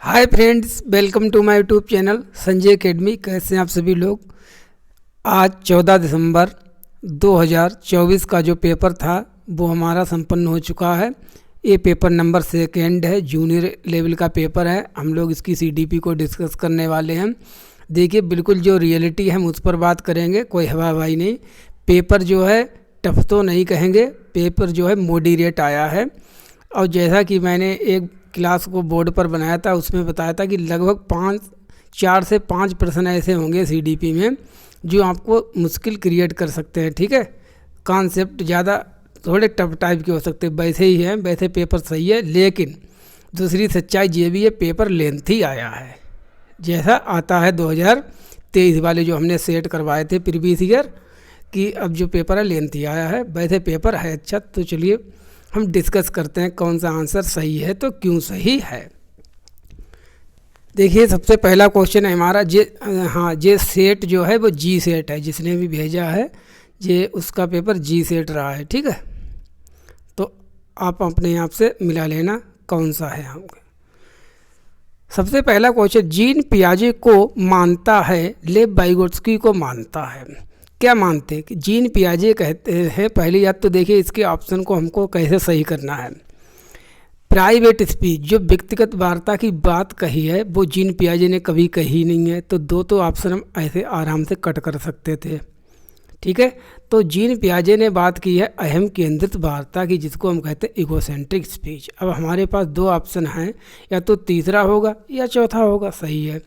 Hi friends, welcome to my YouTube channel Sanjay academy. कैसे हैं आप सभी लोग। आज 14 दिसंबर 2024 का जो पेपर था वो हमारा संपन्न हो चुका है। ये पेपर नंबर सेकेंड है, जूनियर लेवल का पेपर है। हम लोग इसकी सीडीपी को डिस्कस करने वाले हैं। देखिए, बिल्कुल जो रियलिटी है हम उस पर बात करेंगे, कोई हवा हवाई नहीं। पेपर जो है टफ तो नहीं कहेंगे, पेपर जो है मॉडरेट आया है। और जैसा कि मैंने एक क्लास को बोर्ड पर बनाया था, उसमें बताया था कि लगभग 4 से 5 प्रश्न ऐसे होंगे सीडीपी में जो आपको मुश्किल क्रिएट कर सकते हैं। ठीक है, कॉन्सेप्ट ज़्यादा थोड़े टफ टाइप के हो सकते हैं, वैसे ही हैं। वैसे पेपर सही है, लेकिन दूसरी सच्चाई ये भी है, पेपर लेंथी आया है। जैसा आता है 2023 वाले जो हमने सेट करवाए थे प्रीवियस ईयर कि अब जो पेपर है लेंथी आया है, वैसे पेपर है अच्छा। तो चलिए हम डिस्कस करते हैं कौन सा आंसर सही है तो क्यों सही है। देखिए, सबसे पहला क्वेश्चन है हमारा ये सेट जो है वो जी सेट है। जिसने भी भेजा है ये उसका पेपर जी सेट रहा है। ठीक है, तो आप अपने आप से मिला लेना कौन सा है। हम सबसे पहला क्वेश्चन, जीन पियाजे को मानता है, लेव वाइगोत्स्की को मानता है। क्या मानते हैं कि जीन पियाजे कहते हैं। पहली बात तो देखिए इसके ऑप्शन को हमको कैसे सही करना है। प्राइवेट स्पीच, जो व्यक्तिगत वार्ता की बात कही है वो जीन पियाजे ने कभी कही नहीं है। तो दो तो ऑप्शन हम ऐसे आराम से कट कर सकते थे। ठीक है, तो जीन पियाजे ने बात की है अहम केंद्रित वार्ता की, जिसको हम कहते हैं इगोसेंट्रिक स्पीच। अब हमारे पास दो ऑप्शन हैं, या तो तीसरा होगा या चौथा होगा। सही है,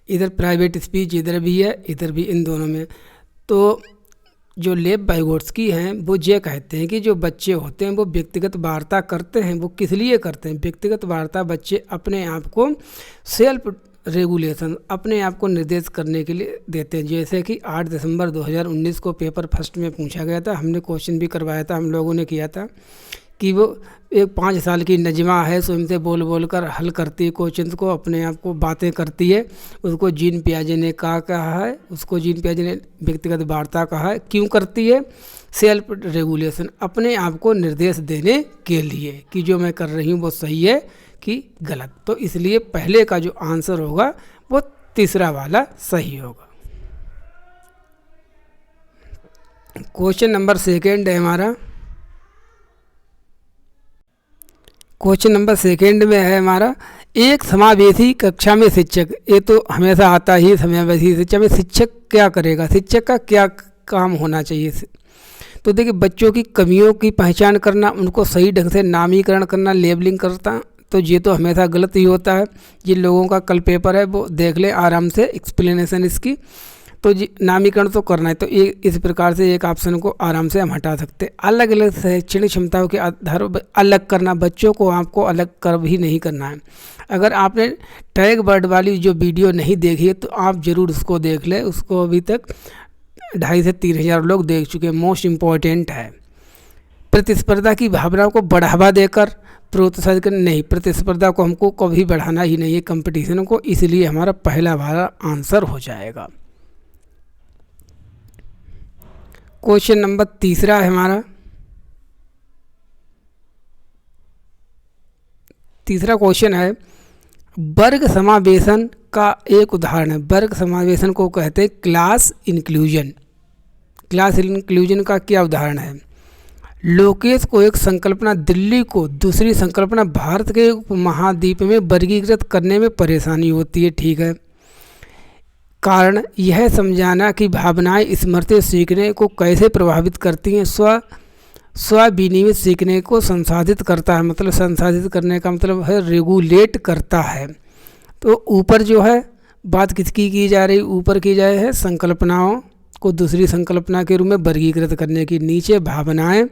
इधर प्राइवेट स्पीच इधर भी है, इधर भी, इन दोनों में। तो जो लेव वाइगोत्स्की हैं वो ये कहते हैं कि जो बच्चे होते हैं वो व्यक्तिगत वार्ता करते हैं। वो किस लिए करते हैं? व्यक्तिगत वार्ता बच्चे अपने आप को सेल्फ रेगुलेशन, अपने आप को निर्देश करने के लिए देते हैं। जैसे कि 8 दिसंबर 2019 को पेपर फर्स्ट में पूछा गया था, हमने क्वेश्चन भी करवाया था, हम लोगों ने किया था कि वो एक 5 साल की नजमा है, स्वयं से बोल बोल कर हल करती है क्वेश्चंस को, अपने आप को बातें करती है। उसको जीन पियाजे ने कहा है, उसको जीन पियाजे ने व्यक्तिगत वार्ता कहा है। क्यों करती है? सेल्फ रेगुलेशन, अपने आप को निर्देश देने के लिए कि जो मैं कर रही हूँ वो सही है कि गलत। तो इसलिए पहले का जो आंसर होगा वो तीसरा वाला सही होगा। क्वेश्चन नंबर सेकेंड है हमारा। क्वेश्चन नंबर सेकेंड में है हमारा, एक समावेशी कक्षा में शिक्षक, ये तो हमेशा आता ही, समावेशी शिक्षा में शिक्षक क्या करेगा, शिक्षक का क्या काम होना चाहिए। तो देखिए, बच्चों की कमियों की पहचान करना, उनको सही ढंग से नामीकरण करना, लेबलिंग करता। तो ये तो हमेशा गलत ही होता है। जिन लोगों का कल पेपर है वो देख लें आराम से एक्सप्लेनेशन इसकी। तो जी नामीकरण तो करना है। तो ये इस प्रकार से एक ऑप्शन को आराम से हम हटा सकते हैं। अलग अलग शैक्षणिक क्षमताओं के आधार पर अलग करना, बच्चों को आपको अलग कर भी नहीं करना है। अगर आपने टैग वर्ड वाली जो वीडियो नहीं देखी है तो आप ज़रूर उसको देख लें। उसको अभी तक 2,500 से 3,000 लोग देख चुके हैं। मोस्ट इम्पॉर्टेंट है। प्रतिस्पर्धा की भावनाओं को बढ़ावा देकर प्रोत्साहित करना नहीं, प्रतिस्पर्धा को हमको कभी बढ़ाना ही नहीं है, कंपटीशन को। इसलिए हमारा पहला वाला आंसर हो जाएगा। क्वेश्चन नंबर तीसरा है हमारा। तीसरा क्वेश्चन है, वर्ग समावेशन का एक उदाहरण है। वर्ग समावेशन को कहते हैं क्लास इंक्लूजन। क्लास इंक्लूजन का क्या उदाहरण है? लोकेश को एक संकल्पना दिल्ली को दूसरी संकल्पना भारत के महाद्वीप में वर्गीकृत करने में परेशानी होती है। ठीक है, कारण यह समझाना कि भावनाएं स्मृति सीखने को कैसे प्रभावित करती हैं। स्व-विनियमित सीखने को संसाधित करता है, मतलब संसाधित करने का मतलब है रेगुलेट करता है। तो ऊपर जो है बात किसकी की जा रही, ऊपर की जाए है संकल्पनाओं को दूसरी संकल्पना के रूप में वर्गीकृत करने की। नीचे भावनाएं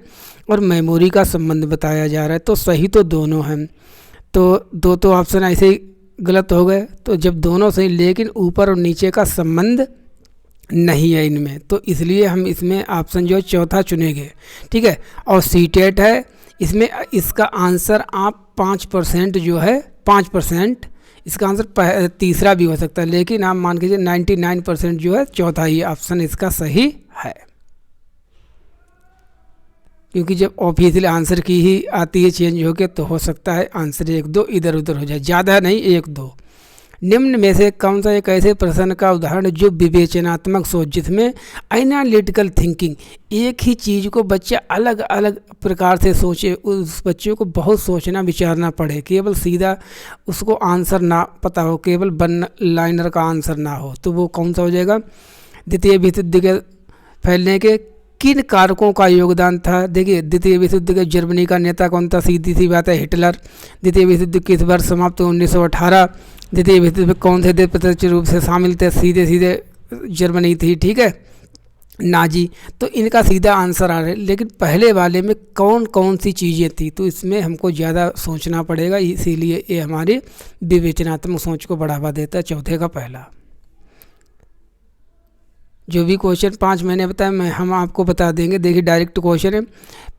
और मेमोरी का संबंध बताया जा रहा है। तो सही तो दोनों हैं। तो दो तो ऑप्शन ऐसे ही गलत हो गए। तो जब दोनों सही, लेकिन ऊपर और नीचे का संबंध नहीं है इनमें, तो इसलिए हम इसमें ऑप्शन जो है चौथा चुनेंगे। ठीक है, और सीटेट है इसमें। इसका आंसर आप 5% जो है 5%, इसका आंसर तीसरा भी हो सकता है, लेकिन आप मान के 99% जो है चौथा ही ऑप्शन इसका सही है। क्योंकि जब ऑफिशियल आंसर की ही आती है चेंज होके तो हो सकता है आंसर 1-2 इधर उधर हो जाए, ज़्यादा नहीं 1-2। निम्न में से कौन सा एक ऐसे प्रश्न का उदाहरण जो विवेचनात्मक सोच, जिसमें एनालिटिकल थिंकिंग, एक ही चीज़ को बच्चा अलग अलग प्रकार से सोचे, उस बच्चे को बहुत सोचना विचारना पड़े, केवल सीधा उसको आंसर ना पता हो, केवल वन लाइनर का आंसर ना हो, तो वो कौन सा हो जाएगा? द्वितीय विश्व युद्ध के फैलने के किन कारकों का योगदान था? देखिए, द्वितीय विश्व युद्ध के जर्मनी का नेता कौन था? सीधी सी बात है, हिटलर। द्वितीय विश्व युद्ध किस वर्ष समाप्त हुआ? 1918। द्वितीय विश्व युद्ध में कौन से देश प्रत्यक्ष रूप से शामिल थे? सीधे सीधे जर्मनी थी, ठीक है, नाजी। तो इनका सीधा आंसर आ रहा है, लेकिन पहले वाले में कौन कौन सी चीज़ें थी, तो इसमें हमको ज़्यादा सोचना पड़ेगा, इसीलिए ये हमारी विवेचनात्मक सोच को बढ़ावा देता है। चौथे का पहला जो भी क्वेश्चन 5 मैंने बताया हम आपको बता देंगे। देखिए, डायरेक्ट क्वेश्चन है,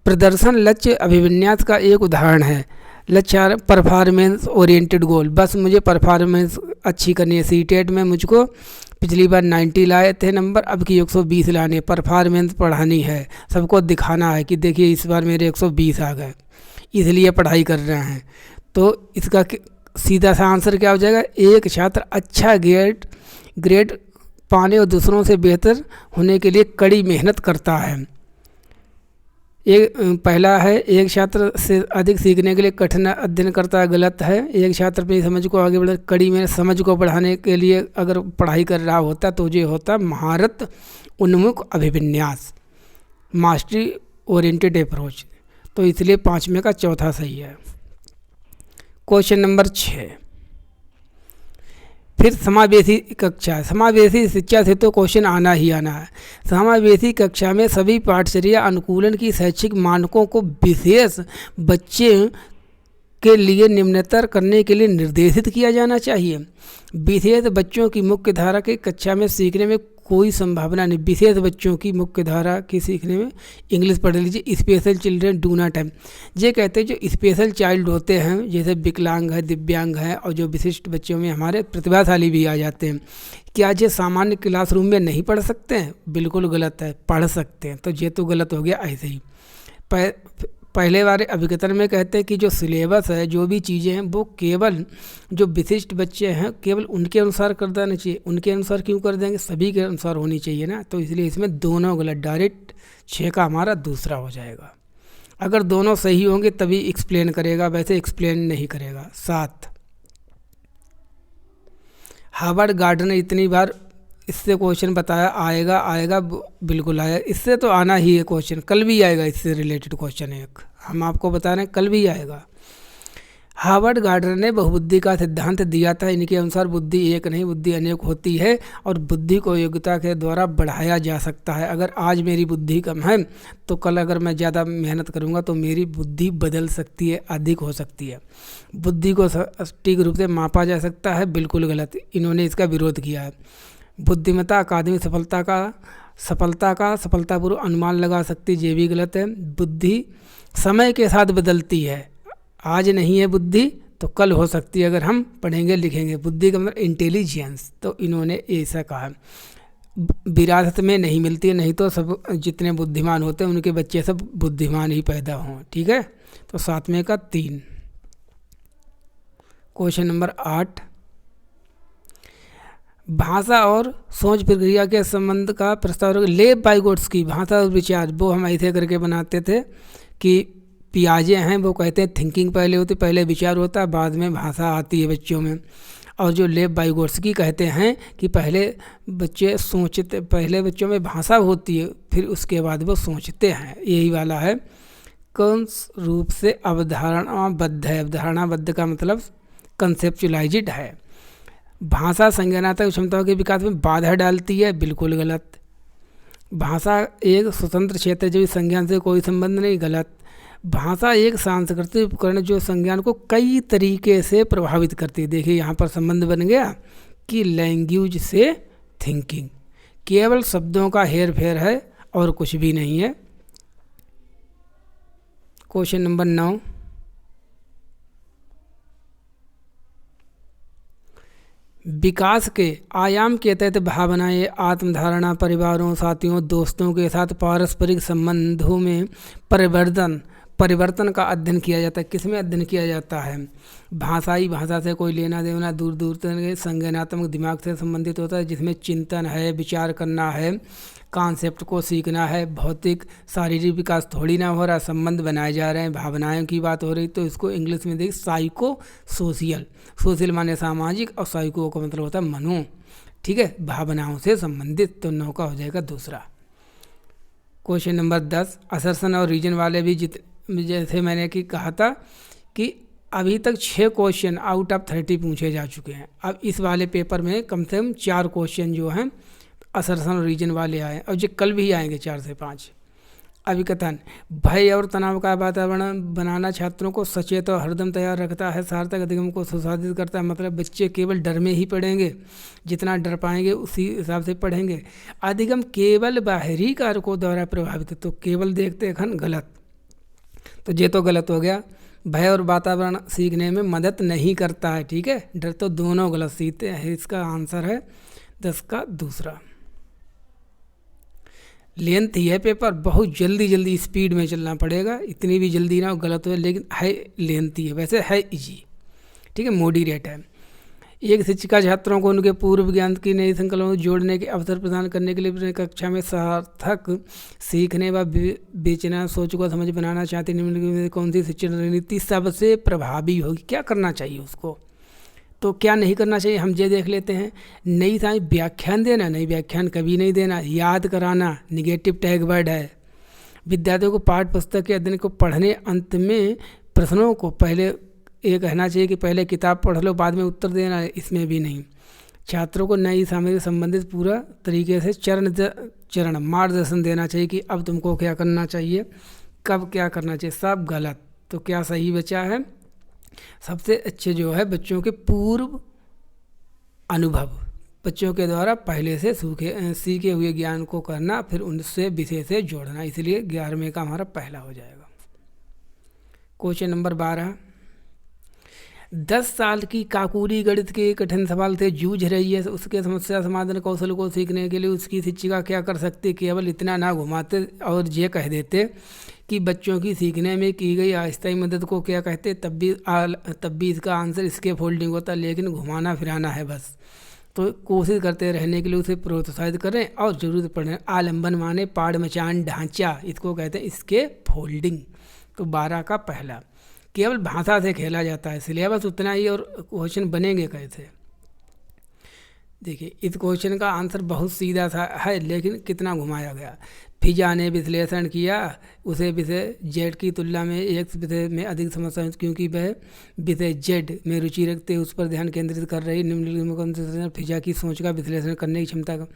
प्रदर्शन लक्ष्य अभिविन्यास का एक उदाहरण है। लक्ष्य परफॉर्मेंस ओरिएंटेड गोल, बस मुझे परफॉर्मेंस अच्छी करनी है। सीटेट में मुझको पिछली बार 90 लाए थे नंबर, अब की 120 लाने, परफॉर्मेंस बढ़ानी है, सबको दिखाना है कि देखिए इस बार मेरे 120 आ गए, इसलिए पढ़ाई कर रहे हैं। तो इसका सीधा सा आंसर क्या हो जाएगा? एक छात्र अच्छा ग्रेड पाने और दूसरों से बेहतर होने के लिए कड़ी मेहनत करता है। एक पहला है, एक छात्र से अधिक सीखने के लिए कठिन अध्ययन करता है, गलत है। एक छात्र अपनी समझ को आगे बढ़ा कड़ी में समझ को बढ़ाने के लिए अगर पढ़ाई कर रहा होता तो ये होता महारत उन्मुख अभिविन्यास, मास्टरी ओरिएंटेड अप्रोच। तो इसलिए 5 में का चौथा सही है। क्वेश्चन नंबर 6, फिर समावेशी कक्षा। समावेशी शिक्षा से तो क्वेश्चन आना ही आना है। समावेशी कक्षा में सभी पाठचर्या अनुकूलन की शैक्षिक मानकों को विशेष बच्चे के लिए निम्नतर करने के लिए निर्देशित किया जाना चाहिए। विशेष बच्चों की मुख्य धारा की कक्षा में सीखने में कोई संभावना नहीं। विशेष बच्चों की मुख्य धारा की सीखने में इंग्लिश पढ़ लीजिए, special children do not have. ये कहते हैं जो स्पेशल चाइल्ड होते हैं, जैसे विकलांग है, दिव्यांग है, और जो विशिष्ट बच्चों में हमारे प्रतिभाशाली भी आ जाते हैं, क्या ये सामान्य क्लासरूम में नहीं पढ़ सकते हैं? बिल्कुल गलत है, पढ़ सकते हैं। तो ये तो गलत हो गया। ऐसे ही पहले वाले अभिकथन में कहते हैं कि जो सिलेबस है, जो भी चीज़ें हैं, वो केवल जो विशिष्ट बच्चे हैं केवल उनके अनुसार कर देना चाहिए। उनके अनुसार क्यों कर देंगे? सभी के अनुसार होनी चाहिए ना। तो इसलिए इसमें दोनों गलत, डायरेक्ट 6 का हमारा दूसरा हो जाएगा। अगर दोनों सही होंगे तभी एक्सप्लेन करेगा, वैसे एक्सप्लेन नहीं करेगा। 7, हार्वर्ड गार्डनर ने इतनी बार इससे क्वेश्चन बताया, आएगा बिल्कुल आएगा। इससे तो आना ही है क्वेश्चन, कल भी आएगा इससे रिलेटेड क्वेश्चन एक, हम आपको बता रहे हैं कल भी आएगा। हार्वर्ड गार्डनर ने बहुबुद्धि का सिद्धांत दिया था। इनके अनुसार बुद्धि एक नहीं, बुद्धि अनेक होती है और बुद्धि को योग्यता के द्वारा बढ़ाया जा सकता है। अगर आज मेरी बुद्धि कम है तो कल अगर मैं ज़्यादा मेहनत करूँगा तो मेरी बुद्धि बदल सकती है, अधिक हो सकती है। बुद्धि को सटीक रूप से मापा जा सकता है, बिल्कुल गलत, इन्होंने इसका विरोध किया है। बुद्धिमत्ता अकादमी सफलतापूर्व अनुमान लगा सकती, ये भी गलत है। बुद्धि समय के साथ बदलती है, आज नहीं है बुद्धि तो कल हो सकती है अगर हम पढ़ेंगे लिखेंगे। बुद्धि का मतलब इंटेलिजेंस, तो इन्होंने ऐसा कहा। विरासत में नहीं मिलती है, नहीं तो सब जितने बुद्धिमान होते हैं उनके बच्चे सब बुद्धिमान ही पैदा हों, ठीक है। तो 7वें का 3। क्वेश्चन नंबर 8, भाषा और सोच प्रक्रिया के संबंध का प्रस्ताव। लेव वाइगोट्स्की भाषा और विचार, वो हम ऐसे करके बनाते थे कि पियाजे हैं, वो कहते हैं थिंकिंग पहले होती, पहले विचार होता है, बाद में भाषा आती है बच्चों में। और जो लेव वाइगोट्स्की कहते हैं कि पहले बच्चे सोचते, पहले बच्चों में भाषा होती है, फिर उसके बाद वो सोचते हैं। यही वाला है। कौन रूप से अवधारणाबद्ध है? अवधारणाबद्ध का मतलब कंसेप्चुलाइज्ड है। भाषा संज्ञानात्मक क्षमताओं के विकास में बाधा डालती है, बिल्कुल गलत। भाषा एक स्वतंत्र क्षेत्र जो संज्ञान से कोई संबंध नहीं, गलत। भाषा एक सांस्कृतिक उपकरण जो संज्ञान को कई तरीके से प्रभावित करती है। देखिए यहाँ पर संबंध बन गया कि लैंग्वेज से थिंकिंग, केवल शब्दों का हेर फेर है और कुछ भी नहीं है। क्वेश्चन नंबर 9, विकास के आयाम के तहत भावनाएं, आत्मधारणा, परिवारों, साथियों, दोस्तों के साथ पारस्परिक संबंधों में परिवर्तन का अध्ययन किया जाता है। किसमें अध्ययन किया जाता है? भाषाई, भाषा से कोई लेना देना दूर दूर तक। संज्ञानात्मक, दिमाग से संबंधित होता है, जिसमें चिंतन है, विचार करना है, कॉन्सेप्ट को सीखना है। भौतिक शारीरिक विकास थोड़ी ना हो रहा, संबंध बनाए जा रहे हैं, भावनाओं की बात हो रही। तो इसको इंग्लिश में देखिए साइको सोशियल। सोशल माने सामाजिक और साइको का मतलब होता है मनो, ठीक है, भावनाओं से संबंधित। तो 9 का हो जाएगा दूसरा। क्वेश्चन नंबर 10, असर्शन और रीजन वाले भी जैसे मैंने कि कहा था कि अभी तक 6 क्वेश्चन आउट ऑफ 30 पूछे जा चुके हैं। अब इस वाले पेपर में कम से कम 4 क्वेश्चन जो हैं असर्शन और रीजन वाले आए, और जो कल भी आएंगे 4 से 5। अभिकथन, भय और तनाव का वातावरण बनाना छात्रों को सचेत और हरदम तैयार रखता है। सार्थक अधिगम को सुसाधित करता है, मतलब बच्चे केवल डर में ही पढ़ेंगे, जितना डर पाएंगे उसी हिसाब से पढ़ेंगे। अधिगम केवल बाहरी कारकों द्वारा प्रभावित, तो केवल देखते खन गलत, तो ये तो गलत हो गया। भय और वातावरण सीखने में मदद नहीं करता है, ठीक है, डर तो दोनों गलत सीखते हैं। इसका आंसर है 10 का दूसरा। लेंथ ही है पेपर, बहुत जल्दी स्पीड में चलना पड़ेगा, इतनी भी जल्दी ना हो गलत हो, लेकिन है लेंथ ही है, वैसे है इजी, ठीक है, मॉडरेट है। एक शिक्षिका छात्रों को उनके पूर्व ज्ञान की नई संकल्पों को जोड़ने के अवसर प्रदान करने के लिए कक्षा में सार्थक सीखने व बेचना सोच को समझ बनाना चाहती है। कौन सी शिक्षण रणनीति सबसे प्रभावी होगी? क्या करना चाहिए उसको, तो क्या नहीं करना चाहिए हम ये देख लेते हैं। नई साइंस व्याख्यान देना, नई व्याख्यान कभी नहीं देना। याद कराना, निगेटिव टैग वर्ड है। विद्यार्थियों को पाठ्य पुस्तक के अध्ययन को पढ़ने, अंत में प्रश्नों को पहले ये कहना चाहिए कि पहले किताब पढ़ लो बाद में उत्तर देना, इसमें भी नहीं। छात्रों को नई सामग्री संबंधित पूरा तरीके से चरण मार्गदर्शन देना चाहिए कि अब तुमको क्या करना चाहिए, कब क्या करना चाहिए, सब गलत। तो क्या सही बचा है? सबसे अच्छे जो है बच्चों के पूर्व अनुभव, बच्चों के द्वारा पहले से सीखे हुए ज्ञान को करना, फिर उनसे विषय से जोड़ना, इसलिए 11वें का हमारा पहला हो जाएगा। क्वेश्चन नंबर 12, 10 साल की काकुली गणित के कठिन सवाल से जूझ रही है, उसके समस्या समाधान कौशल को सीखने के लिए उसकी शिक्षिका क्या कर सकती? केवल इतना ना घुमाते और ये कह देते कि बच्चों की सीखने में की गई अस्थायी मदद को क्या कहते, तब भी इसका आंसर स्केप होल्डिंग होता, लेकिन घुमाना फिराना है बस। तो कोशिश करते रहने के लिए उसे प्रोत्साहित करें और जरूरत पड़े। आलम्बन माने पाड़ मचान ढांचा, इसको कहते हैं स्केप होल्डिंग। तो 12 का पहला। केवल भाषा से खेला जाता है, सिलेबस उतना ही और क्वेश्चन बनेंगे कैसे? देखिए इस क्वेश्चन का आंसर बहुत सीधा सा है, लेकिन कितना घुमाया गया। फिजा ने विश्लेषण किया, उसे विषय जेड की तुलना में एक विषय में अधिक समस्या, क्योंकि वह विषय जेड में रुचि रखते उस पर ध्यान केंद्रित कर रही। निम्नलिखित फिजा की सोच का विश्लेषण करने की क्षमता का।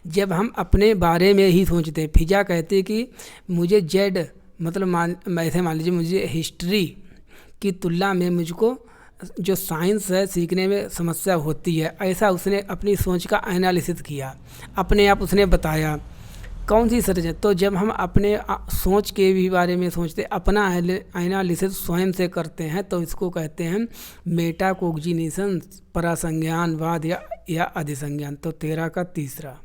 जब हम अपने बारे में ही सोचते, फिजा कहते कि मुझे जेड मतलब ऐसे मान लीजिए मुझे हिस्ट्री की तुलना में मुझको जो साइंस है सीखने में समस्या होती है, ऐसा उसने अपनी सोच का एनालिसिस किया, अपने आप उसने बताया कौन सी सर्च है। तो जब हम अपने सोच के भी बारे में सोचते, अपना एनालिसिस स्वयं से करते हैं, तो इसको कहते हैं मेटाकोग्निशन, परासंज्ञानवाद या अधिसंज्ञान। तो 13 का तीसरा।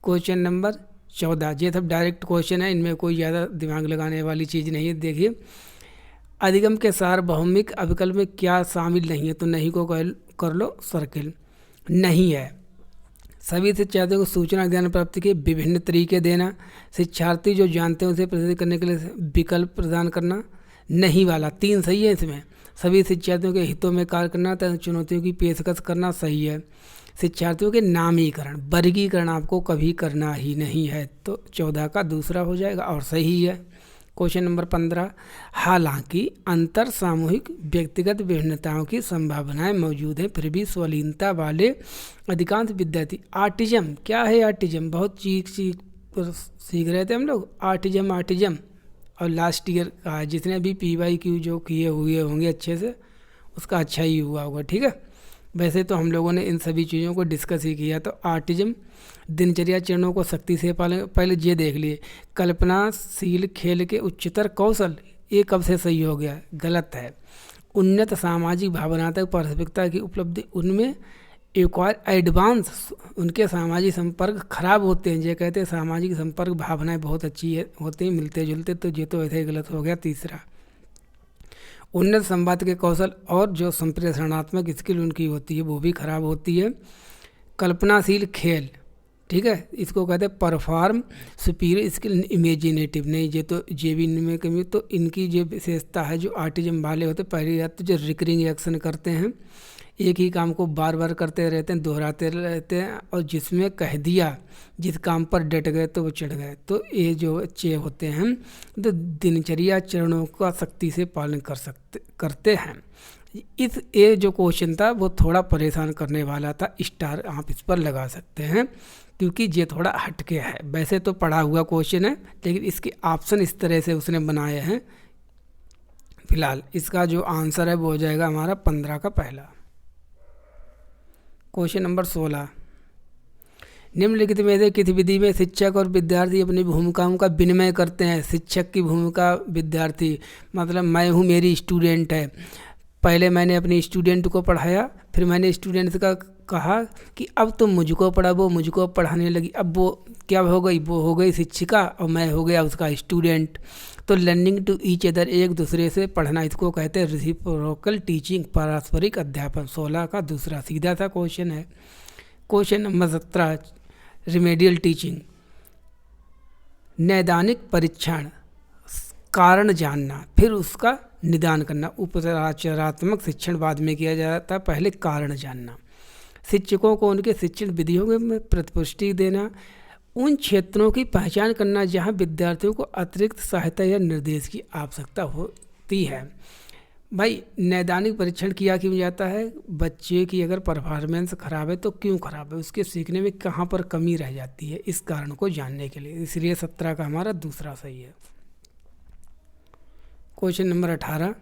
क्वेश्चन नंबर 14, ये सब डायरेक्ट क्वेश्चन है, इनमें कोई ज़्यादा दिमाग लगाने वाली चीज़ नहीं है। देखिए अधिगम के सार्वभौमिक अविकल्प में क्या शामिल नहीं है? तो नहीं को कर लो सर्किल। नहीं है। सभी शिक्षार्थियों को सूचना ज्ञान प्राप्ति के विभिन्न तरीके देना, शिक्षार्थी जो जानते हैं उसे प्रदर्शित करने के लिए विकल्प प्रदान करना। नहीं वाला 3 सही है इसमें। सभी शिक्षार्थियों के हितों में कार्य करना तथा चुनौतियों की पेशकश करना सही है। शिक्षार्थियों के नामीकरण, वर्गीकरण आपको कभी करना ही नहीं है, तो 14 का दूसरा हो जाएगा और सही है। क्वेश्चन नंबर 15, हालांकि अंतर सामूहिक व्यक्तिगत विभिन्नताओं की संभावनाएं मौजूद हैं, फिर भी स्वलीनता वाले अधिकांश विद्यार्थी ऑटिज्म। क्या है ऑटिज्म? बहुत सीख रहे थे हम लोग ऑटिज्म और लास्ट ईयर का है, जितने भी PYQ जो किए हुए होंगे अच्छे से, उसका अच्छा ही हुआ होगा, ठीक है। वैसे तो हम लोगों ने इन सभी चीज़ों को डिस्कस ही किया। तो ऑटिज्म दिनचर्या चरणों को सख्ती से पालन। पहले ये देख लिए, कल्पनाशील खेल के उच्चतर कौशल, ये कब से सही हो गया? गलत है। उन्नत सामाजिक भावनात्मक पारस्परिकता की उपलब्धि, उनमें एक्वायर एडवांस, उनके सामाजिक संपर्क खराब होते हैं। ये कहते हैं सामाजिक संपर्क भावनाएं बहुत अच्छी होती हैं, मिलते जुलते, तो ये तो ऐसे ही गलत हो गया। तीसरा, उन्नत संवाद के कौशल और जो संप्रेषणात्मक स्किल उनकी होती है वो भी खराब होती है। कल्पनाशील खेल, ठीक है, इसको कहते हैं परफॉर्म सुपीरियर स्किल इमेजिनेटिव, नहीं ये तो ये भी इनमें कमी। तो इनकी जो विशेषता है, जो ऑटिज्म वाले होते हैं, पहली बात तो जो रिकरिंग एक्शन करते हैं, एक ही काम को बार बार करते रहते हैं, दोहराते रहते हैं, और जिसमें कह दिया, जिस काम पर डट गए तो वो चढ़ गए। तो ये जो बच्चे होते हैं तो दिनचर्या चरणों का सख्ती से पालन करते हैं। इस ये जो क्वेश्चन था वो थोड़ा परेशान करने वाला था, स्टार आप इस पर लगा सकते हैं क्योंकि ये थोड़ा हटके है। वैसे तो पढ़ा हुआ क्वेश्चन है, लेकिन इसके ऑप्शन इस तरह से उसने बनाए हैं। फिलहाल इसका जो आंसर है वो हो जाएगा हमारा 15 का पहला। क्वेश्चन नंबर 16, निम्नलिखित में से किस विधि में शिक्षक और विद्यार्थी अपनी भूमिकाओं का विनिमय करते हैं? शिक्षक की भूमिका, विद्यार्थी मतलब मैं हूँ, मेरी स्टूडेंट है, पहले मैंने अपनी स्टूडेंट को पढ़ाया, फिर मैंने स्टूडेंट का कहा कि अब तुम मुझको पढ़ा, वो मुझको पढ़ाने लगी। अब वो क्या हो गई, वो हो गई शिक्षिका और मैं हो गया उसका स्टूडेंट। तो लर्निंग टू ईच अदर, एक दूसरे से पढ़ना, इसको कहते हैं रेसिप्रोकल टीचिंग, पारस्परिक अध्यापन। 16 का दूसरा सीधा सा क्वेश्चन है। क्वेश्चन नंबर 17, रिमेडियल टीचिंग, नैदानिक परीक्षण, कारण जानना फिर उसका निदान करना। उपचारात्मक शिक्षण बाद में किया जाता है, पहले कारण जानना। शिक्षकों को उनके शिक्षण विधियों में प्रतिपुष्टि देना, उन क्षेत्रों की पहचान करना जहां विद्यार्थियों को अतिरिक्त सहायता या निर्देश की आवश्यकता होती है। भाई नैदानिक परीक्षण किया क्यों जाता है? बच्चे की अगर परफॉर्मेंस खराब है तो क्यों खराब है, उसके सीखने में कहाँ पर कमी रह जाती है, इस कारण को जानने के लिए। इसलिए 17 का हमारा दूसरा सही है। क्वेश्चन नंबर 18,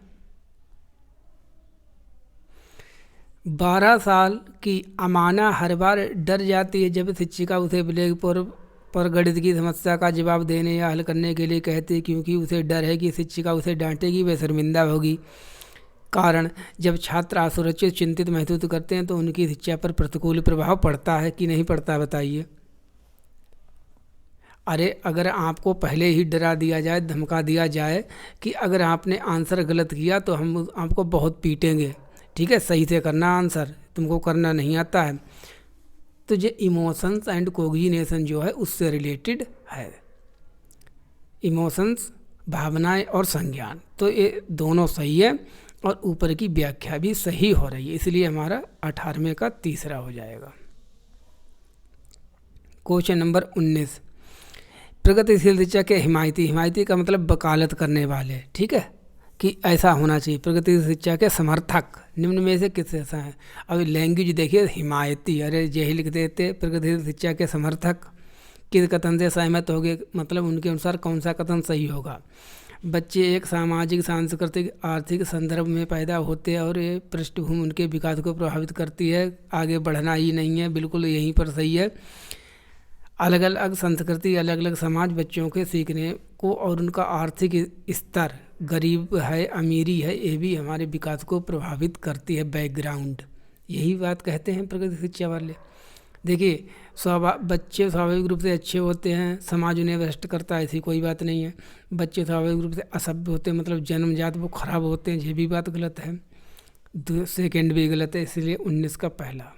12 साल की अमाना हर बार डर जाती है जब शिक्षिका उसे ब्लैक बोर्ड पर गणित की समस्या का जवाब देने या हल करने के लिए कहती है, क्योंकि उसे डर है कि शिक्षिका उसे डांटेगी, वह शर्मिंदा होगी। कारण, जब छात्र असुरक्षित, चिंतित महसूस करते हैं तो उनकी शिक्षा पर प्रतिकूल प्रभाव पड़ता है कि नहीं पड़ता, बताइए। अरे अगर आपको पहले ही डरा दिया जाए, धमका दिया जाए कि अगर आपने आंसर गलत किया तो हम आपको बहुत पीटेंगे, ठीक है, सही से करना आंसर, तुमको करना नहीं आता है, तो ये इमोशंस एंड कोग्निशन जो है उससे रिलेटेड है। इमोशंस, भावनाएं और संज्ञान, तो ये दोनों सही है और ऊपर की व्याख्या भी सही हो रही है, इसलिए हमारा 18वें का तीसरा हो जाएगा। क्वेश्चन नंबर 19, प्रगतिशील शिक्षा के हिमायती, हिमायती का मतलब वकालत करने वाले, ठीक है, कि ऐसा होना चाहिए। प्रगतिशील शिक्षा के समर्थक निम्न में से किस ऐसा है? अब लैंग्वेज देखिए, हिमायती, अरे यही लिख देते प्रगतिशील शिक्षा के समर्थक, किस कथन से सहमत हो गए, मतलब उनके अनुसार कौन सा कथन सही होगा। बच्चे एक सामाजिक, सांस्कृतिक, आर्थिक संदर्भ में पैदा होते हैं और ये पृष्ठभूमि उनके विकास को प्रभावित करती है, आगे बढ़ना ही नहीं है, बिल्कुल यहीं पर सही है। अलग अलग संस्कृति, अलग अलग समाज बच्चों के सीखने को और उनका आर्थिक स्तर, गरीब है, अमीरी है, ये भी हमारे विकास को प्रभावित करती है, बैकग्राउंड, यही बात कहते हैं प्रगति शिक्षा वाले। देखिए बच्चे स्वाभाविक रूप से अच्छे होते हैं, समाज उन्हें भ्रष्ट करता है, ऐसी कोई बात नहीं है। बच्चे स्वाभाविक रूप से असभ्य होते हैं, मतलब जन्मजात वो खराब होते हैं, ये भी बात गलत है, सेकेंड भी गलत है, इसलिए 19 का पहला।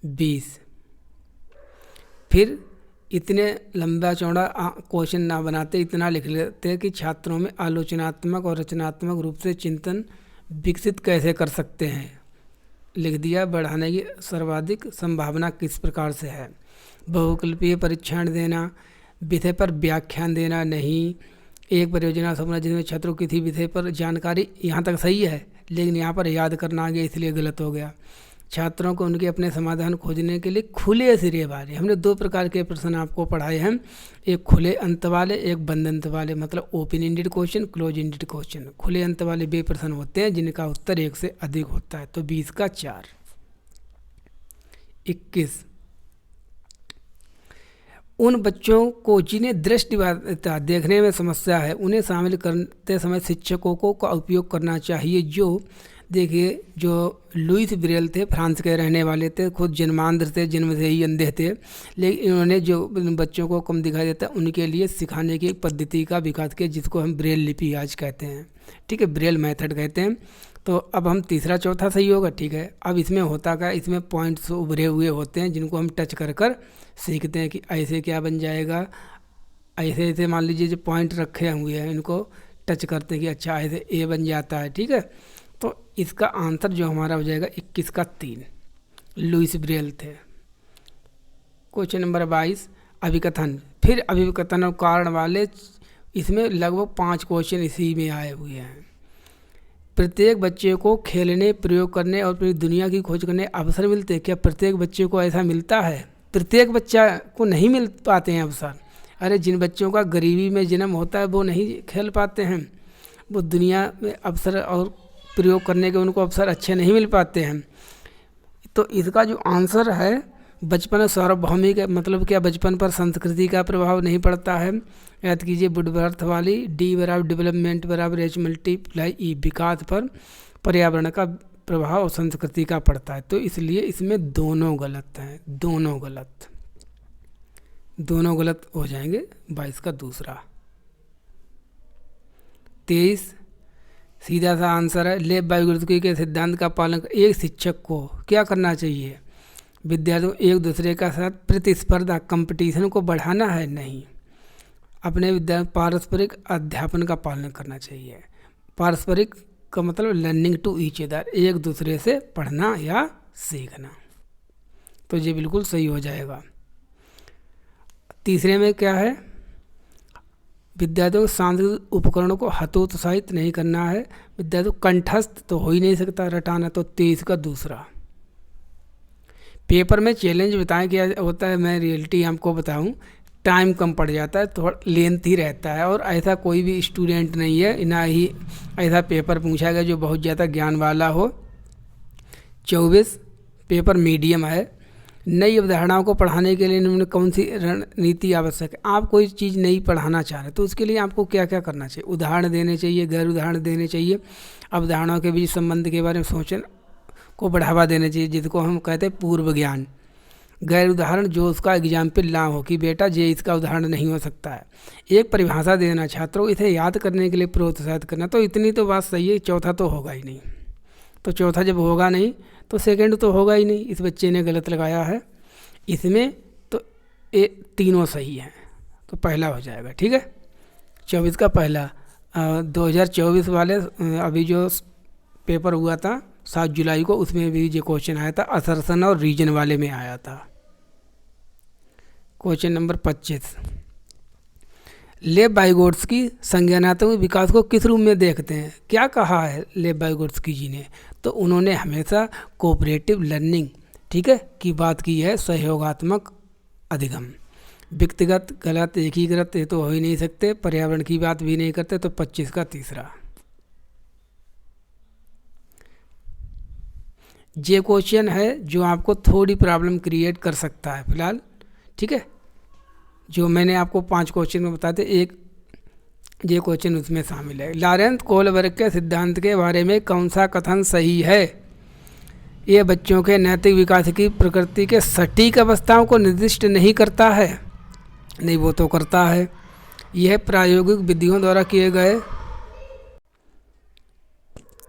20, फिर इतने लंबा चौड़ा क्वेश्चन ना बनाते, इतना लिख लेते कि छात्रों में आलोचनात्मक और रचनात्मक रूप से चिंतन विकसित कैसे कर सकते हैं, लिख दिया। बढ़ाने की सर्वाधिक संभावना किस प्रकार से है? बहुकल्पीय परीक्षण देना, विषय पर व्याख्यान देना नहीं, एक परियोजना सौंपना जिसमें छात्रों किसी विषय पर जानकारी, यहाँ तक सही है, लेकिन यहाँ पर याद करना आ गया इसलिए गलत हो गया। छात्रों को उनके अपने समाधान खोजने के लिए खुले सिरे वाले, हमने 2 प्रकार के प्रश्न आपको पढ़ाए हैं, एक खुले अंत वाले, एक बंद अंत वाले, मतलब open ended question, close ended question. खुले अंत वाले वे प्रश्न होते हैं जिनका उत्तर 1 से अधिक होता है, तो 20 का 4। 21, उन बच्चों को जिन्हें दृष्टिबाधिता, देखने में समस्या है, उन्हें शामिल करते समय शिक्षकों का उपयोग करना चाहिए जो देखिए, जो लुईस ब्रेल थे, फ्रांस के रहने वाले थे, खुद जन्मांध थे, जन्म से ही अंधे थे, लेकिन इन्होंने जो बच्चों को कम दिखाई देता उनके लिए सिखाने की एक पद्धति का विकास किया, जिसको हम ब्रेल लिपि आज कहते हैं। ठीक है, ब्रेल मेथड कहते हैं। तो अब हम तीसरा चौथा सही होगा। ठीक है, अब इसमें होता क्या, इसमें पॉइंट्स उभरे हुए होते हैं जिनको हम टच कर कर सीखते हैं कि ऐसे क्या बन जाएगा, ऐसे ऐसे मान लीजिए जो पॉइंट रखे हुए हैं इनको टच करते हैं कि अच्छा ऐसे ए बन जाता है। ठीक है, तो इसका आंसर जो हमारा हो जाएगा 21 का 3, लुईस ब्रेल थे। Question number 22, अभिकथन। फिर अभिकथन और कारण वाले, इसमें लगभग 5 क्वेश्चन इसी में आए हुए हैं। प्रत्येक बच्चे को खेलने, प्रयोग करने और पूरी दुनिया की खोज करने अवसर मिलते हैं। क्या प्रत्येक बच्चे को ऐसा मिलता है? प्रत्येक बच्चा को नहीं मिल पाते हैं अवसर। अरे जिन बच्चों का गरीबी में जन्म होता है वो नहीं खेल पाते हैं, वो दुनिया में अवसर और प्रयोग करने के उनको अवसर अच्छे नहीं मिल पाते हैं। तो इसका जो आंसर है, बचपन सार्वभौमिक, मतलब क्या बचपन पर संस्कृति का प्रभाव नहीं पड़ता है। याद कीजिए वुडवर्थ वाली, डी बराबर डेवलपमेंट बराबर एच मल्टीप्लाई ई, विकास पर पर्यावरण का प्रभाव और संस्कृति का पड़ता है। तो इसलिए इसमें दोनों गलत हैं, दोनों गलत हो जाएंगे। 22 का दूसरा। 23 सीधा सा आंसर है, लेब वाइगोत्स्की के सिद्धांत का पालन कर। एक शिक्षक को क्या करना चाहिए? विद्यार्थियों एक दूसरे का साथ प्रतिस्पर्धा, कंपटीशन को बढ़ाना है, नहीं। अपने पारस्परिक अध्यापन का पालन करना चाहिए। पारस्परिक का मतलब लर्निंग टू ईच अदर, एक दूसरे से पढ़ना या सीखना। तो ये बिल्कुल सही हो जाएगा। तीसरे में क्या है, विद्यार्थियों के सांस्कृतिक उपकरणों को हतोत्साहित नहीं करना है। विद्यार्थियों कंठस्थ तो हो ही नहीं सकता रटाना। तो 23 का दूसरा। पेपर में चैलेंज बताएं क्या होता है, मैं रियलिटी आपको बताऊं, टाइम कम पड़ जाता है, थोड़ा लेंथी रहता है, और ऐसा कोई भी स्टूडेंट नहीं है, ना ही ऐसा पेपर पूछा गया जो बहुत ज़्यादा ज्ञान वाला हो। 24 पेपर मीडियम है। नई अवधारणाओं को पढ़ाने के लिए इन्होंने कौन सी रणनीति आवश्यक है? आप कोई चीज़ नहीं पढ़ाना चाह रहे तो उसके लिए आपको क्या क्या करना चाहिए? उदाहरण देने चाहिए, गैर उदाहरण देने चाहिए, अवधारणाओं के बीच संबंध के बारे में सोचने को बढ़ावा देना चाहिए, जिसको हम कहते हैं पूर्व ज्ञान। गैर उदाहरण जो उसका एग्जाम्पल ना हो कि बेटा ये इसका उदाहरण नहीं हो सकता है। एक परिभाषा देना, छात्रों इसे याद करने के लिए प्रोत्साहित करना। तो इतनी तो बात सही है, चौथा तो होगा ही नहीं। तो चौथा जब होगा नहीं तो सेकंड तो होगा ही नहीं, इस बच्चे ने गलत लगाया है इसमें। तो ये तीनों सही हैं, तो पहला हो जाएगा। ठीक है, 24 का पहला। 2024 वाले अभी जो पेपर हुआ था 7 जुलाई को, उसमें भी जो क्वेश्चन आया था असर्शन और रीजन वाले में आया था। क्वेश्चन नंबर 25, लेब वाइगोत्स्की संज्ञानात्मक विकास को किस रूप में देखते हैं? क्या कहा है लेब वाइगोत्स्की जी ने? तो उन्होंने हमेशा कोऑपरेटिव लर्निंग, ठीक है, की बात की है, सहयोगात्मक अधिगम। व्यक्तिगत गलत, एकीकृत ये तो हो ही नहीं सकते, पर्यावरण की बात भी नहीं करते। तो 25 का तीसरा। ये क्वेश्चन है जो आपको थोड़ी प्रॉब्लम क्रिएट कर सकता है फिलहाल। ठीक है, जो मैंने आपको 5 क्वेश्चन में बताते, एक ये क्वेश्चन उसमें शामिल है। लॉरेंस कोहलबर्ग के सिद्धांत के बारे में कौन सा कथन सही है? ये बच्चों के नैतिक विकास की प्रकृति के सटीक अवस्थाओं को निर्दिष्ट नहीं करता है। नहीं, वो तो करता है। यह प्रायोगिक विधियों द्वारा किए गए,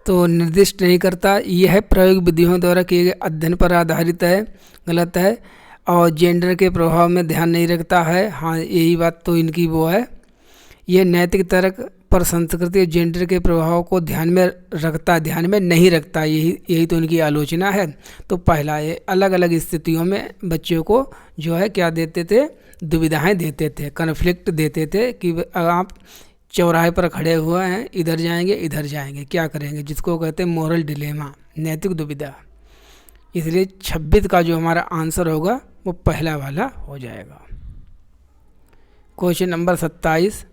तो निर्दिष्ट नहीं करता। यह प्रायोगिक विधियों द्वारा किए गए अध्ययन पर आधारित है, गलत है। और जेंडर के प्रभाव में ध्यान नहीं रखता है, हाँ यही बात तो इनकी वो है। यह नैतिक तर्क पर संस्कृति और जेंडर के प्रभाव को ध्यान में नहीं रखता, यही तो इनकी आलोचना है। तो पहला, ये अलग अलग स्थितियों में बच्चों को जो है क्या देते थे, दुविधाएं देते थे, कन्फ्लिक्ट देते थे कि आप चौराहे पर खड़े हुए हैं, इधर जाएंगे, क्या करेंगे, जिसको कहते हैं मोरल डिलेमा, नैतिक दुविधा। इसलिए 26 का जो हमारा आंसर होगा वो पहला वाला हो जाएगा। क्वेश्चन नंबर 27,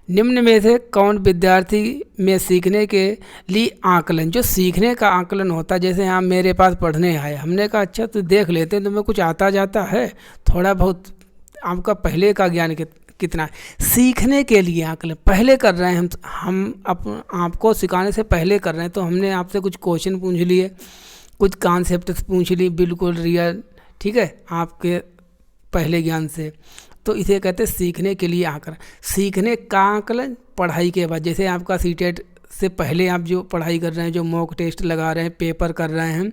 निम्न में से कौन विद्यार्थी में सीखने के लिए आकलन, जो सीखने का आकलन होता है, जैसे आप मेरे पास पढ़ने आए, हमने कहा अच्छा तो देख लेते हैं, तुम्हें कुछ आता जाता है, थोड़ा बहुत आपका पहले का ज्ञान कितना है। सीखने के लिए आकलन पहले कर रहे हैं हम आपको सिखाने से पहले कर रहे हैं, तो हमने आपसे कुछ क्वेश्चन पूछ लिए, कुछ कॉन्सेप्ट पूछ लिए बिल्कुल रियल, ठीक है, आपके पहले ज्ञान से, तो इसे कहते हैं सीखने के लिए आकलन। सीखने का आकलन पढ़ाई के बाद, जैसे आपका सीटेट से पहले आप जो पढ़ाई कर रहे हैं, जो मॉक टेस्ट लगा रहे हैं, पेपर कर रहे हैं,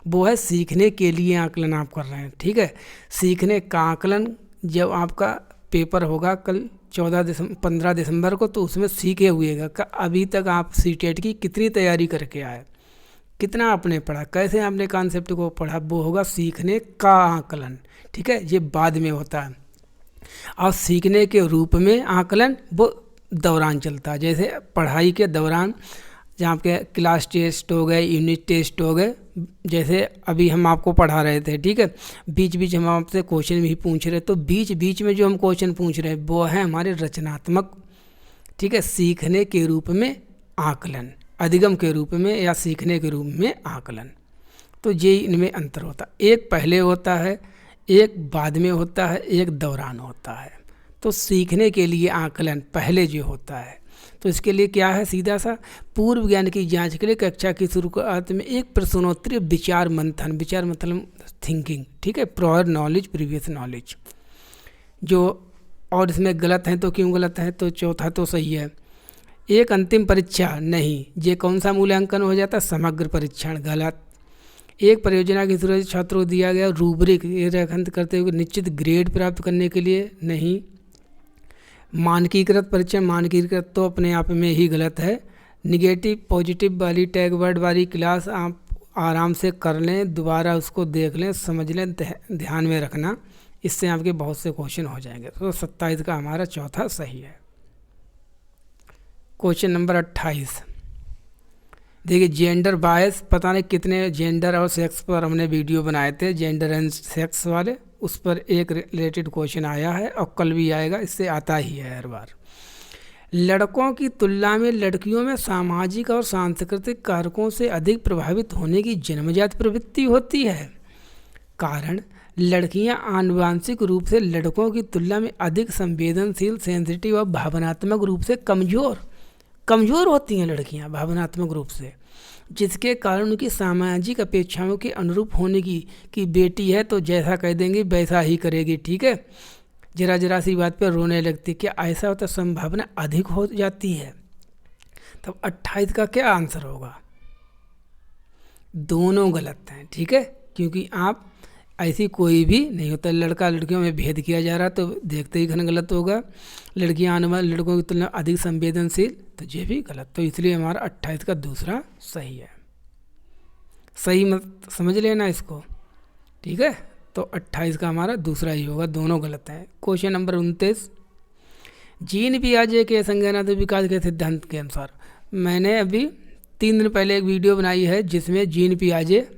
वो है सीखने के लिए आकलन आप कर रहे हैं, ठीक है। सीखने का आकलन जब आपका पेपर होगा कल 15 दिसंबर को, तो उसमें सीखे हुएगा अभी तक आप सीटेट की कितनी तैयारी करके आए, कितना आपने पढ़ा, कैसे आपने कॉन्सेप्ट को पढ़ा, वो होगा सीखने का आकलन, ठीक है। ये बाद में होता है। और सीखने के रूप में आकलन वो दौरान चलता है, जैसे पढ़ाई के दौरान जहाँ आपके क्लास टेस्ट हो गए, यूनिट टेस्ट हो गए, जैसे अभी हम आपको पढ़ा रहे थे, ठीक है, बीच बीच हम आपसे क्वेश्चन भी पूछ रहे, तो बीच बीच में जो हम क्वेश्चन पूछ रहे हैं वो है हमारे रचनात्मक, ठीक है, सीखने के रूप में आकलन, अधिगम के रूप में या सीखने के रूप में आकलन। तो ये इनमें अंतर होता है, एक पहले होता है, एक बाद में होता है, एक दौरान होता है। तो सीखने के लिए आकलन पहले जो होता है, तो इसके लिए क्या है, सीधा सा पूर्व ज्ञान की जांच के लिए कक्षा की शुरुआत में एक प्रश्नोत्तरी विचार मंथन, विचार मतलब थिंकिंग, ठीक है, प्रायर नॉलेज प्रीवियस नॉलेज, जो और इसमें गलत है तो क्यों गलत है, तो चौथा तो सही है। एक अंतिम परीक्षा नहीं, ये कौन सा मूल्यांकन हो जाता है, समग्र परीक्षण, गलत। एक परियोजना की शुरुआत छात्रों को दिया गया रूब्रिक ये रेखांकित करते हुए निश्चित ग्रेड प्राप्त करने के लिए नहीं। मानकीकृत परीक्षण, मानकीकृत तो अपने आप में ही गलत है। निगेटिव पॉजिटिव वाली टैग वर्ड वाली क्लास आप आराम से कर लें, दोबारा उसको देख लें, समझ लें, ध्यान में रखना, इससे आपके बहुत से क्वेश्चन हो जाएंगे। तो 27 का हमारा चौथा सही है। क्वेश्चन नंबर 28 देखिए, जेंडर बायस, पता नहीं कितने जेंडर और सेक्स पर हमने वीडियो बनाए थे, जेंडर एंड सेक्स वाले, उस पर एक रिलेटेड क्वेश्चन आया है और कल भी आएगा, इससे आता ही है हर बार। लड़कों की तुलना में लड़कियों में सामाजिक और सांस्कृतिक कारकों से अधिक प्रभावित होने की जन्मजात प्रवृत्ति होती है। कारण, लड़कियां आनुवांशिक रूप से लड़कों की तुलना में अधिक संवेदनशील, सेंसिटिव और भावनात्मक रूप से कमज़ोर होती हैं लड़कियां भावनात्मक रूप से, जिसके कारण उनकी सामाजिक अपेक्षाओं के अनुरूप होने की बेटी है तो जैसा कह देंगे वैसा ही करेगी, ठीक है, जरा सी बात पर रोने लगती, क्या ऐसा होता, संभावना अधिक हो जाती है। तब 28 का क्या आंसर होगा, दोनों गलत हैं, ठीक है, क्योंकि आप ऐसी कोई भी नहीं होता, लड़का लड़कियों में भेद किया जा रहा तो देखते ही घन गलत होगा। लड़कियां आने वाले लड़कों की तुलना अधिक संवेदनशील, तो ये भी गलत, तो इसलिए हमारा 28 का दूसरा सही है। सही मत समझ लेना इसको, ठीक है, तो 28 का हमारा दूसरा ही होगा, दोनों गलत हैं। क्वेश्चन नंबर 29 जीन पियाजे के संज्ञानात्मक विकास के सिद्धांत के अनुसार, मैंने अभी 3 दिन पहले एक वीडियो बनाई है जिसमें जीन पियाजे,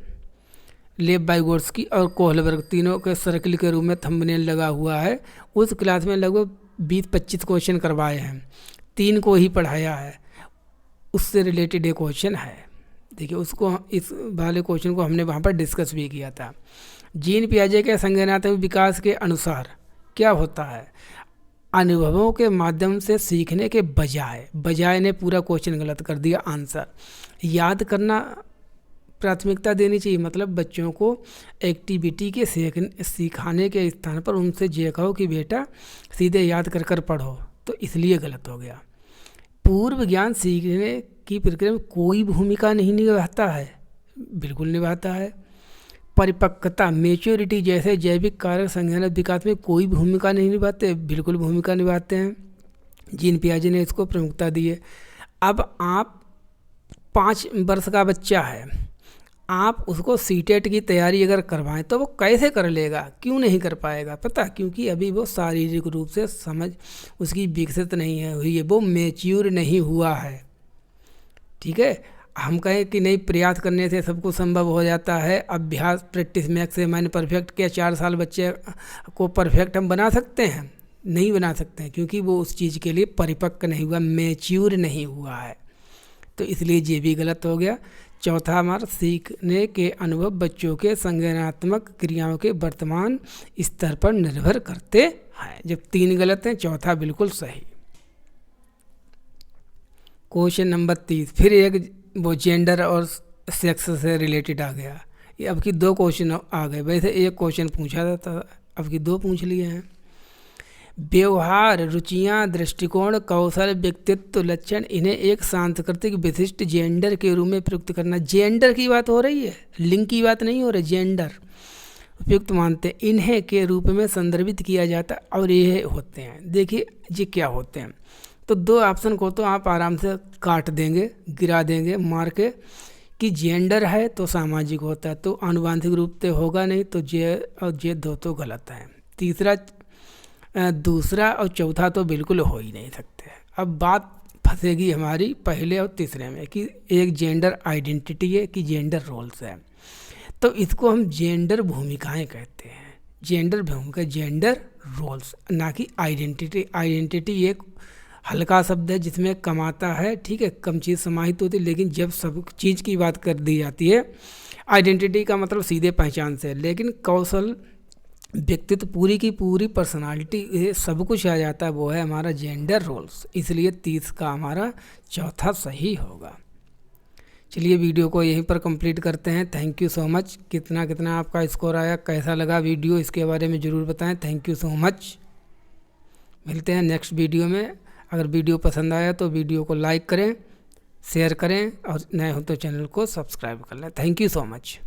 लेव वाइगोट्स्की और कोहलबर्ग तीनों के सर्किल के रूप में थंबनेल लगा हुआ है। उस क्लास में लगभग 20-25 क्वेश्चन करवाए हैं, 3 को ही पढ़ाया है, उससे रिलेटेड एक क्वेश्चन है, देखिए उसको, इस वाले क्वेश्चन को हमने वहाँ पर डिस्कस भी किया था। जीन पियाजे के संज्ञानात्मक विकास के अनुसार क्या होता है, अनुभवों के माध्यम से सीखने के बजाय ने पूरा क्वेश्चन गलत कर दिया आंसर। याद करना प्राथमिकता देनी चाहिए, मतलब बच्चों को एक्टिविटी के सिखाने के स्थान पर उनसे ये कहो कि बेटा सीधे याद कर कर पढ़ो, तो इसलिए गलत हो गया। पूर्व ज्ञान सीखने की प्रक्रिया में कोई भूमिका नहीं निभाता है, बिल्कुल निभाता है। परिपक्वता, मैच्योरिटी जैसे जैविक कारक संज्ञानात्मक विकास में कोई भूमिका नहीं निभाते, बिल्कुल भूमिका निभाते हैं। जीन पियाजे ने इसको प्रमुखता दी है। अब आप 5 वर्ष का बच्चा है, आप उसको सीटेट की तैयारी अगर करवाएं तो वो कैसे कर लेगा, क्यों नहीं कर पाएगा, पता, क्योंकि अभी वो शारीरिक रूप से समझ उसकी विकसित नहीं है हुई है, वो मैच्योर नहीं हुआ है, ठीक है। हम कहें कि नहीं प्रयास करने से सब कुछ संभव हो जाता है, अभ्यास प्रैक्टिस मैक्स से मैंने परफेक्ट किया, 4 साल बच्चे को परफेक्ट हम बना सकते हैं, नहीं बना सकते हैं, क्योंकि वो उस चीज़ के लिए परिपक्व नहीं हुआ, मैच्योर नहीं हुआ है, तो इसलिए ये भी गलत हो गया। चौथा हमारा सीखने के अनुभव बच्चों के संज्ञानात्मक क्रियाओं के वर्तमान स्तर पर निर्भर करते हैं। जब 3 गलत हैं, चौथा बिल्कुल सही। क्वेश्चन नंबर 30, फिर एक वो जेंडर और सेक्स से रिलेटेड आ गया। ये अब की 2 क्वेश्चन आ गए। वैसे एक क्वेश्चन पूछा था, अब की 2 पूछ लिए हैं। व्यवहार, रुचियाँ, दृष्टिकोण, कौशल, व्यक्तित्व, लक्षण, इन्हें एक सांस्कृतिक विशिष्ट जेंडर के रूप में प्रयुक्त करना। जेंडर की बात हो रही है, लिंग की बात नहीं हो रही। जेंडर उपयुक्त मानते हैं, इन्हें के रूप में संदर्भित किया जाता और ये होते हैं। देखिए ये क्या होते हैं। तो 2 ऑप्शन को तो आप आराम से काट देंगे, गिरा देंगे मार के, कि जेंडर है तो सामाजिक होता है, तो आनुवांशिक रूप से होगा नहीं, तो जे और जे 2 तो गलत है। दूसरा और चौथा तो बिल्कुल हो ही नहीं सकते। अब बात फंसेगी हमारी पहले और तीसरे में कि एक जेंडर आइडेंटिटी है कि जेंडर रोल्स है। तो इसको हम जेंडर भूमिकाएं कहते हैं। जेंडर भूमिका, जेंडर रोल्स, ना कि आइडेंटिटी। आइडेंटिटी एक हल्का शब्द है जिसमें कमाता है, ठीक है, कम चीज़ समाहित होती है। लेकिन जब सब चीज़ की बात कर दी जाती है, आइडेंटिटी का मतलब सीधे पहचान से, लेकिन कौशल, व्यक्तित्व, पूरी की पूरी पर्सनालिटी, ये सब कुछ आ जाता है, वो है हमारा जेंडर रोल्स। इसलिए 30 का हमारा चौथा सही होगा। चलिए वीडियो को यहीं पर कंप्लीट करते हैं। Thank you so much. कितना आपका स्कोर आया, कैसा लगा वीडियो, इसके बारे में ज़रूर बताएं। Thank you so much. मिलते हैं नेक्स्ट वीडियो में। अगर वीडियो पसंद आया तो वीडियो को लाइक करें, शेयर करें और नए हो तो चैनल को सब्सक्राइब कर लें। Thank you so much.